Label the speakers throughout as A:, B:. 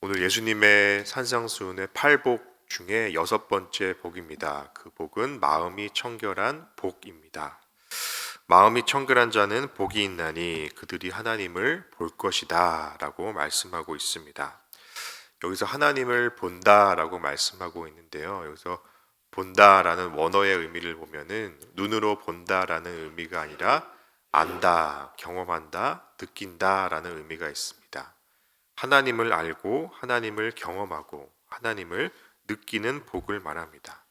A: 오늘 예수님의 산상수훈의 8복 중에 6번째 복입니다. 그 복은 마음이 청결한 복입니다. 마음이 청결한 자는 복이 있나니 그들이 하나님을 볼 것이다 라고 말씀하고 있습니다. 여기서 하나님을 본다라고 말씀하고 있는데요. 여기서 본다라는 원어의 의미를 보면은 눈으로 본다라는 의미가 아니라 안다, 경험한다, 느낀다라는 의미가 있습니다. 하나님을 알고 하나님을 경험하고 하나님을 느끼는 복을 말합니다.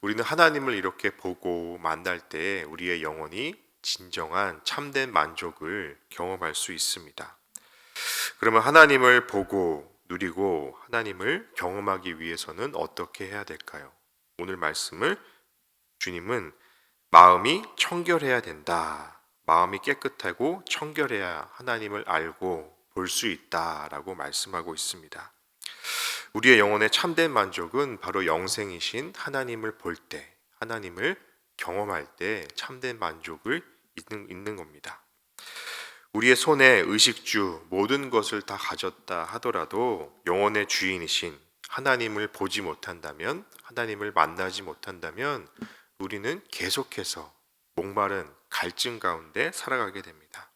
A: 우리는 하나님을 이렇게 보고 만날 때 우리의 영혼이 진정한 참된 만족을 경험할 수 있습니다. 그러면 하나님을 보고 누리고 하나님을 경험하기 위해서는 어떻게 해야 될까요? 오늘 말씀을 주님은 마음이 청결해야 된다. 마음이 깨끗하고 청결해야 하나님을 알고 볼 수 있다라고 말씀하고 있습니다. 우리의 영혼의 참된 만족은 바로 영생이신 하나님을 볼 때, 하나님을 경험할 때 참된 만족을 있는 겁니다. 우리의 손에 의식주 모든 것을 다 가졌다 하더라도 영혼의 주인이신 하나님을 보지 못한다면, 하나님을 만나지 못한다면 우리는 계속해서 목마른 갈증 가운데 살아가게 됩니다.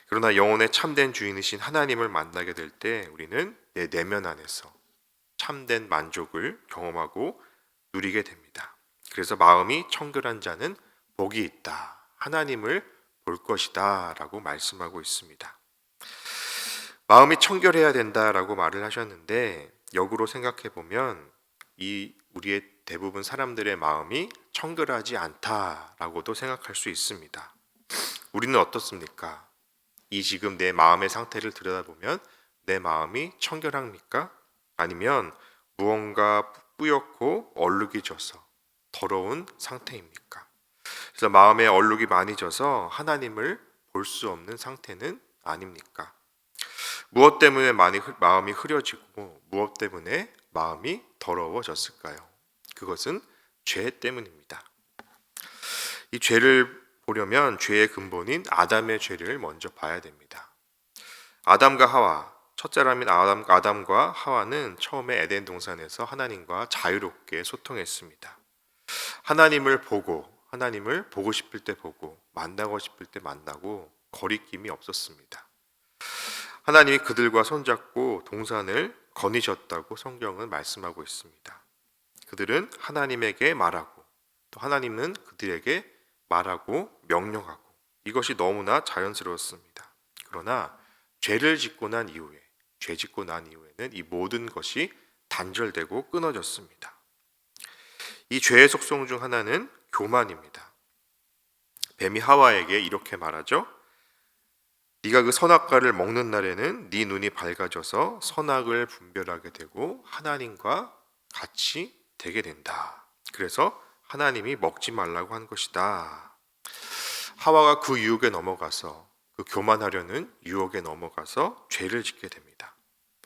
A: 그러나 영혼의 참된 주인이신 하나님을 만나게 될 때 우리는 내 내면 안에서 참된 만족을 경험하고 누리게 됩니다. 그래서 마음이 청결한 자는 복이 있다. 하나님을 볼 것이다 라고 말씀하고 있습니다. 마음이 청결해야 된다라고 말을 하셨는데 역으로 생각해 보면 우리의 대부분 사람들의 마음이 청결하지 않다라고도 생각할 수 있습니다. 우리는 어떻습니까? 이 지금 내 마음의 상태를 들여다보면 내 마음이 청결합니까? 아니면 무언가 뿌옇고 얼룩이 져서 더러운 상태입니까? 그래서 마음에 얼룩이 많이 져서 하나님을 볼 수 없는 상태는 아닙니까? 무엇 때문에 마음이 흐려지고 무엇 때문에 마음이 더러워졌을까요? 그것은 죄 때문입니다. 이 죄를 보려면 죄의 근본인 아담의 죄를 먼저 봐야 됩니다. 아담과 하와, 첫사람인 아담과 하와는 처음에 에덴 동산에서 하나님과 자유롭게 소통했습니다. 하나님을 보고 싶을 때 보고, 만나고 싶을 때 만나고, 거리낌이 없었습니다. 하나님이 그들과 손잡고 동산을 거니셨다고 성경은 말씀하고 있습니다. 그들은 하나님에게 말하고, 또 하나님은 그들에게 말하고 명령하고, 이것이 너무나 자연스러웠습니다. 그러나 죄 짓고 난 이후에는 이 모든 것이 단절되고 끊어졌습니다. 이 죄의 속성 중 하나는 교만입니다. 뱀이 하와에게 이렇게 말하죠. 네가 그 선악과를 먹는 날에는 네 눈이 밝아져서 선악을 분별하게 되고 하나님과 같이 되게 된다. 그래서 하나님이 먹지 말라고 한 것이다. 하와가 그 유혹에 넘어가서 그 교만하려는 유혹에 넘어가서 죄를 짓게 됩니다.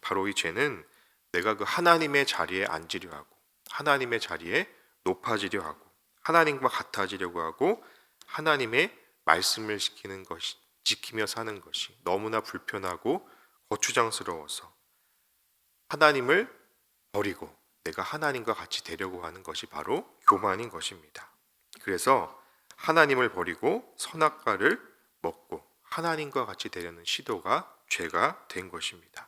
A: 바로 이 죄는 내가 그 하나님의 자리에 앉으려 하고 하나님의 자리에 높아지려 하고 하나님과 같아지려고 하고 하나님의 말씀을 지키며 사는 것이 너무나 불편하고 거추장스러워서 하나님을 버리고 내가 하나님과 같이 되려고 하는 것이 바로 교만인 것입니다. 그래서 하나님을 버리고 선악과를 먹고 하나님과 같이 되려는 시도가 죄가 된 것입니다.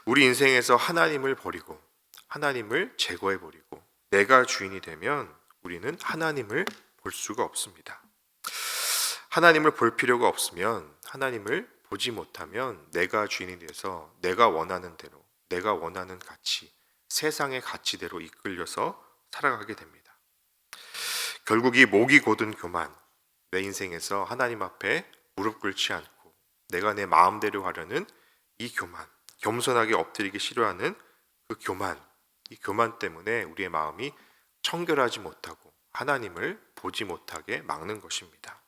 A: 우리 인생에서 하나님을 버리고 하나님을 제거해 버리고 내가 주인이 되면 우리는 하나님을 볼 수가 없습니다. 하나님을 볼 필요가 없으면 하나님을 보지 못하면 내가 주인이 돼서 내가 원하는 대로 내가 원하는 가치 세상의 가치대로 이끌려서 살아가게 됩니다. 결국 이 목이 곧은 교만, 내 인생에서 하나님 앞에 무릎 꿇지 않고 내가 내 마음대로 하려는 이 교만, 겸손하게 엎드리기 싫어하는 그 교만, 이 교만 때문에 우리의 마음이 청결하지 못하고 하나님을 보지 못하게 막는 것입니다.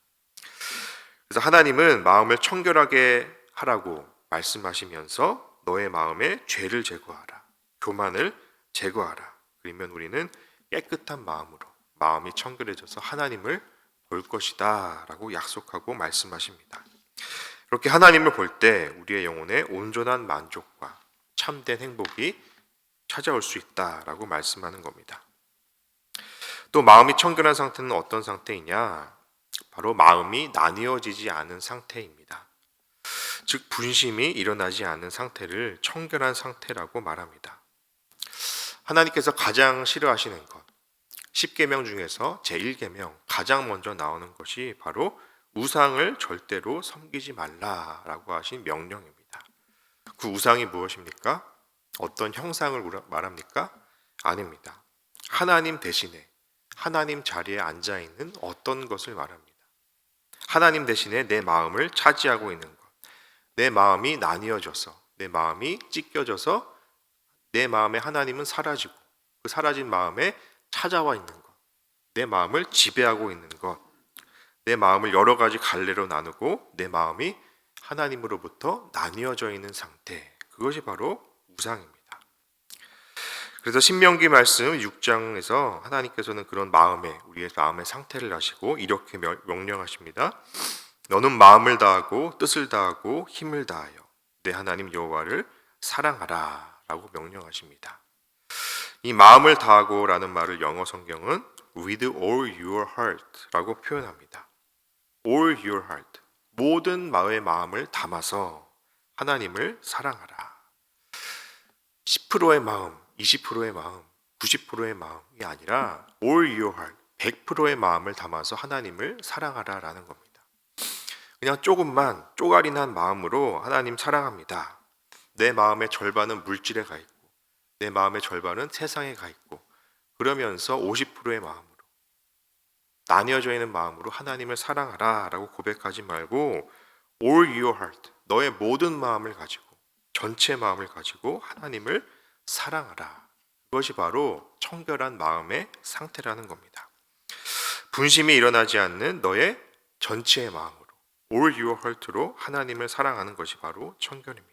A: 그래서 하나님은 마음을 청결하게 하라고 말씀하시면서 너의 마음에 죄를 제거하라, 교만을 제거하라. 그러면 우리는 깨끗한 마음으로 마음이 청결해져서 하나님을 볼 것이다 라고 약속하고 말씀하십니다. 그렇게 하나님을 볼 때 우리의 영혼에 온전한 만족과 참된 행복이 찾아올 수 있다라고 말씀하는 겁니다. 또 마음이 청결한 상태는 어떤 상태이냐? 바로 마음이 나뉘어지지 않은 상태입니다. 즉 분심이 일어나지 않은 상태를 청결한 상태라고 말합니다. 하나님께서 가장 싫어하시는 것, 10계명 중에서 제1계명 가장 먼저 나오는 것이 바로 우상을 절대로 섬기지 말라라고 하신 명령입니다. 그 우상이 무엇입니까? 어떤 형상을 말합니까? 아닙니다. 하나님 대신에 하나님 자리에 앉아 있는 어떤 것을 말합니다. 하나님 대신에 내 마음을 차지하고 있는 것, 내 마음이 나뉘어져서, 내 마음이 찢겨져서 내 마음에 하나님은 사라지고 그 사라진 마음에 찾아와 있는 것, 내 마음을 지배하고 있는 것, 내 마음을 여러 가지 갈래로 나누고 내 마음이 하나님으로부터 나뉘어져 있는 상태, 그것이 바로 우상입니다. 그래서 신명기 말씀 6장에서 하나님께서는 그런 우리의 마음의 상태를 아시고 이렇게 명령하십니다. 너는 마음을 다하고 뜻을 다하고 힘을 다하여 내 하나님 여호와를 사랑하라 라고 명령하십니다. 이 마음을 다하고 라는 말을 영어 성경은 with all your heart 라고 표현합니다. all your heart, 모든 마음의 마음을 담아서 하나님을 사랑하라. 10%의 마음, 20%의 마음, 90%의 마음이 아니라 all your heart, 100%의 마음을 담아서 하나님을 사랑하라 라는 겁니다. 그냥 조금만 쪼가리 난 마음으로 하나님 사랑합니다. 내 마음의 절반은 물질에 가 있고 내 마음의 절반은 세상에 가 있고 그러면서 50%의 마음으로 나뉘어져 있는 마음으로 하나님을 사랑하라 라고 고백하지 말고 all your heart, 너의 모든 마음을 가지고 전체 마음을 가지고 하나님을 사랑하라. 그것이 바로 청결한 마음의 상태라는 겁니다. 분심이 일어나지 않는 너의 전체의 마음으로 all your heart로 하나님을 사랑하는 것이 바로 청결입니다.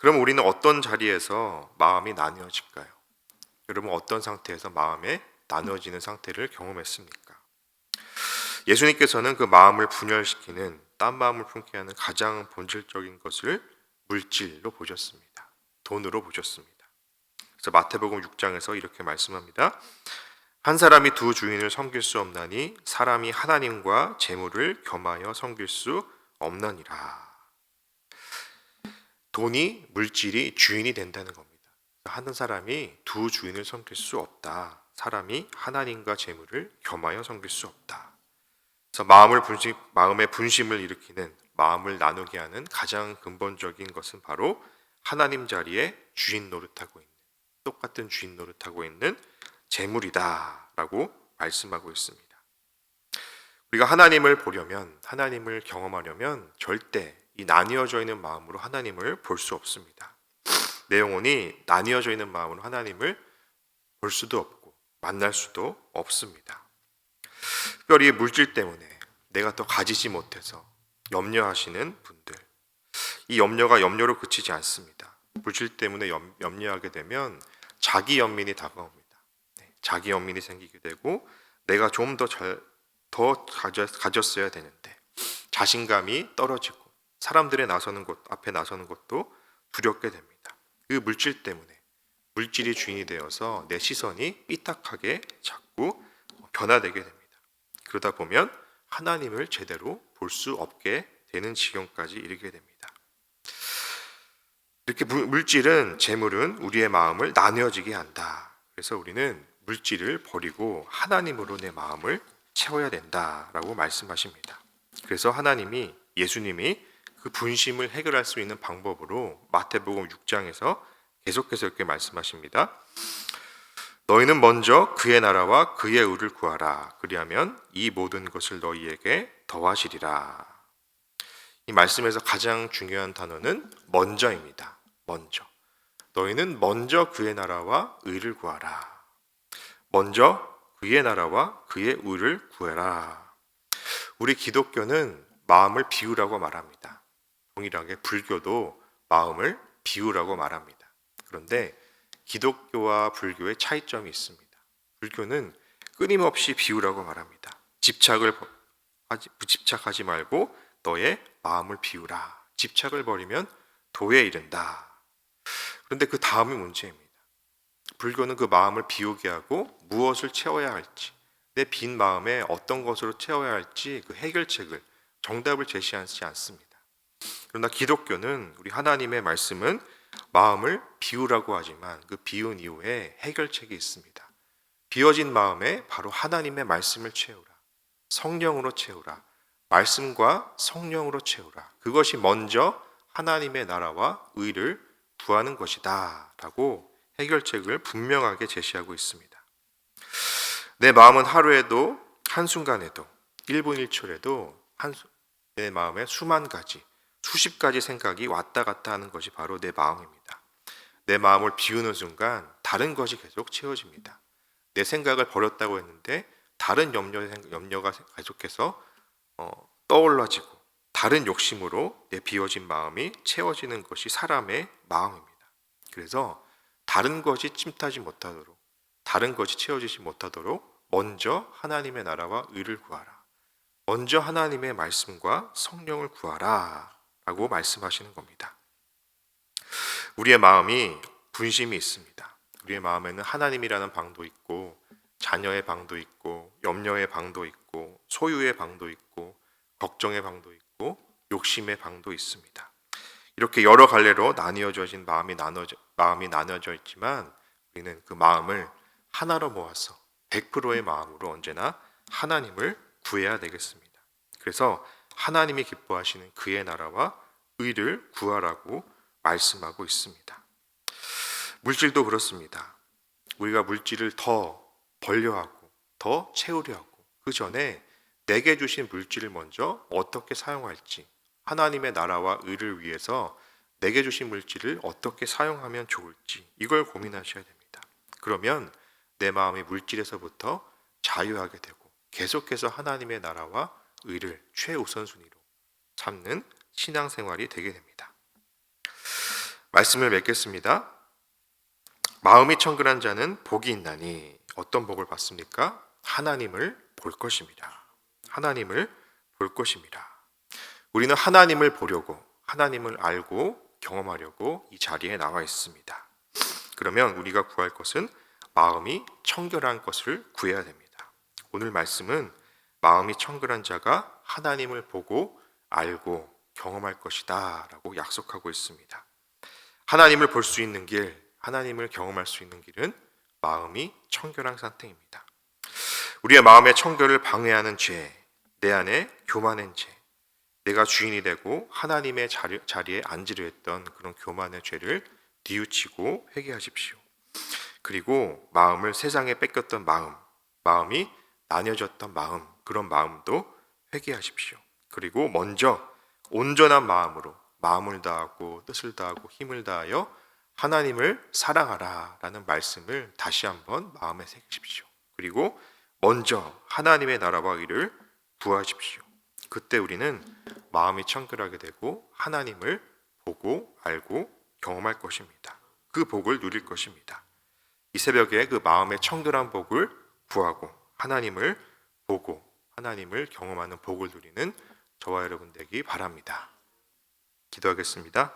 A: 그럼 우리는 어떤 자리에서 마음이 나뉘어질까요? 여러분 어떤 상태에서 마음에 나누어지는 상태를 경험했습니까? 예수님께서는 그 마음을 분열시키는 딴 마음을 품게 하는 가장 본질적인 것을 물질로 보셨습니다. 돈으로 보셨습니다. 그래서 마태복음 6장에서 이렇게 말씀합니다. 한 사람이 두 주인을 섬길 수 없나니 사람이 하나님과 재물을 겸하여 섬길 수 없느니라. 돈이 물질이 주인이 된다는 겁니다. 한 사람이 두 주인을 섬길 수 없다. 사람이 하나님과 재물을 겸하여 섬길 수 없다. 그래서 마음의 분심을 일으키는 마음을 나누게 하는 가장 근본적인 것은 바로 하나님 자리에 주인 노릇하고 있는 똑같은 주인 노릇하고 있는 재물이다라고 말씀하고 있습니다. 우리가 하나님을 보려면 하나님을 경험하려면 절대 이 나뉘어져 있는 마음으로 하나님을 볼 수 없습니다. 내 영혼이 나뉘어져 있는 마음으로 하나님을 볼 수도 없고 만날 수도 없습니다. 특별히 물질 때문에 내가 더 가지지 못해서 염려하시는 분들, 이 염려가 염려로 그치지 않습니다. 물질 때문에 염려하게 되면 자기 연민이 다가옵니다. 자기 연민이 생기게 되고 내가 좀 더 가졌어야 되는데 자신감이 떨어지고 사람들의 앞에 나서는 것도 두렵게 됩니다. 그 물질 때문에 물질이 주인이 되어서 내 시선이 삐딱하게 자꾸 변화되게 됩니다. 그러다 보면 하나님을 제대로 볼 수 없게 되는 지경까지 이르게 됩니다. 이렇게 물질은, 재물은 우리의 마음을 나뉘어지게 한다. 그래서 우리는 물질을 버리고 하나님으로 내 마음을 채워야 된다라고 말씀하십니다. 그래서 예수님이 그 분심을 해결할 수 있는 방법으로 마태복음 6장에서 계속해서 이렇게 말씀하십니다. 너희는 먼저 그의 나라와 그의 의를 구하라. 그리하면 이 모든 것을 너희에게 더하시리라. 이 말씀에서 가장 중요한 단어는 먼저입니다. 먼저. 너희는 먼저 그의 나라와 의를 구하라. 먼저 그의 나라와 그의 의를 구해라. 우리 기독교는 마음을 비우라고 말합니다. 동일하게 불교도 마음을 비우라고 말합니다. 그런데 기독교와 불교의 차이점이 있습니다. 불교는 끊임없이 비우라고 말합니다. 집착하지 말고 너의 마음을 비우라. 집착을 버리면 도에 이른다. 그런데 그 다음이 문제입니다. 불교는 그 마음을 비우게 하고 무엇을 채워야 할지, 내 빈 마음에 어떤 것으로 채워야 할지 그 해결책을, 정답을 제시하지 않습니다. 그러나 기독교는, 우리 하나님의 말씀은 마음을 비우라고 하지만 그 비운 이후에 해결책이 있습니다. 비워진 마음에 바로 하나님의 말씀을 채우라. 성령으로 채우라. 말씀과 성령으로 채우라. 그것이 먼저 하나님의 나라와 의를 구하는 것이다 라고 해결책을 분명하게 제시하고 있습니다. 내 마음은 하루에도, 한순간에도, 1분 1초에도 내 마음에 수만 가지, 수십 가지 생각이 왔다 갔다 하는 것이 바로 내 마음입니다. 내 마음을 비우는 순간 다른 것이 계속 채워집니다. 내 생각을 버렸다고 했는데 다른 염려가 계속해서 떠올라지고 다른 욕심으로 내 비워진 마음이 채워지는 것이 사람의 마음입니다. 그래서 다른 것이 침투하지 못하도록, 다른 것이 채워지지 못하도록 먼저 하나님의 나라와 의를 구하라. 먼저 하나님의 말씀과 성령을 구하라 라고 말씀하시는 겁니다. 우리의 마음이 분심이 있습니다. 우리의 마음에는 하나님이라는 방도 있고, 자녀의 방도 있고, 염려의 방도 있고, 소유의 방도 있고, 걱정의 방도 있고, 욕심의 방도 있습니다. 이렇게 여러 갈래로 나뉘어진 마음이 나눠져 있지만 우리는 그 마음을 하나로 모아서 100%의 마음으로 언제나 하나님을 구해야 되겠습니다. 그래서 하나님이 기뻐하시는 그의 나라와 의를 구하라고 말씀하고 있습니다. 물질도 그렇습니다. 우리가 물질을 더 벌려하고 더 채우려 하고 그 전에 내게 주신 물질을 먼저 어떻게 사용할지, 하나님의 나라와 의를 위해서 내게 주신 물질을 어떻게 사용하면 좋을지 이걸 고민하셔야 됩니다. 그러면 내 마음이 물질에서부터 자유하게 되고 계속해서 하나님의 나라와 의를 최우선순위로 삼는 신앙생활이 되게 됩니다. 말씀을 맺겠습니다. 마음이 청결한 자는 복이 있나니. 어떤 복을 받습니까? 하나님을 볼 것입니다. 하나님을 볼 것입니다. 우리는 하나님을 보려고, 하나님을 알고 경험하려고 이 자리에 나와 있습니다. 그러면 우리가 구할 것은 마음이 청결한 것을 구해야 됩니다. 오늘 말씀은 마음이 청결한 자가 하나님을 보고 알고 경험할 것이다 라고 약속하고 있습니다. 하나님을 볼 수 있는 길, 하나님을 경험할 수 있는 길은 마음이 청결한 상태입니다. 우리의 마음의 청결을 방해하는 죄, 내 안에 교만한 죄, 내가 주인이 되고 하나님의 자리에 앉으려 했던 그런 교만의 죄를 뉘우치고 회개하십시오. 그리고 마음을 세상에 뺏겼던 마음이 나뉘어졌던 마음, 그런 마음도 회개하십시오. 그리고 먼저 온전한 마음으로 마음을 다하고 뜻을 다하고 힘을 다하여 하나님을 사랑하라 라는 말씀을 다시 한번 마음에 새기십시오. 그리고 먼저 하나님의 나라와 의를 구하십시오. 그때 우리는 마음이 청결하게 되고 하나님을 보고 알고 경험할 것입니다. 그 복을 누릴 것입니다. 이 새벽에 그 마음의 청결한 복을 구하고 하나님을 보고 하나님을 경험하는 복을 누리는 저와 여러분 되기 바랍니다. 기도하겠습니다.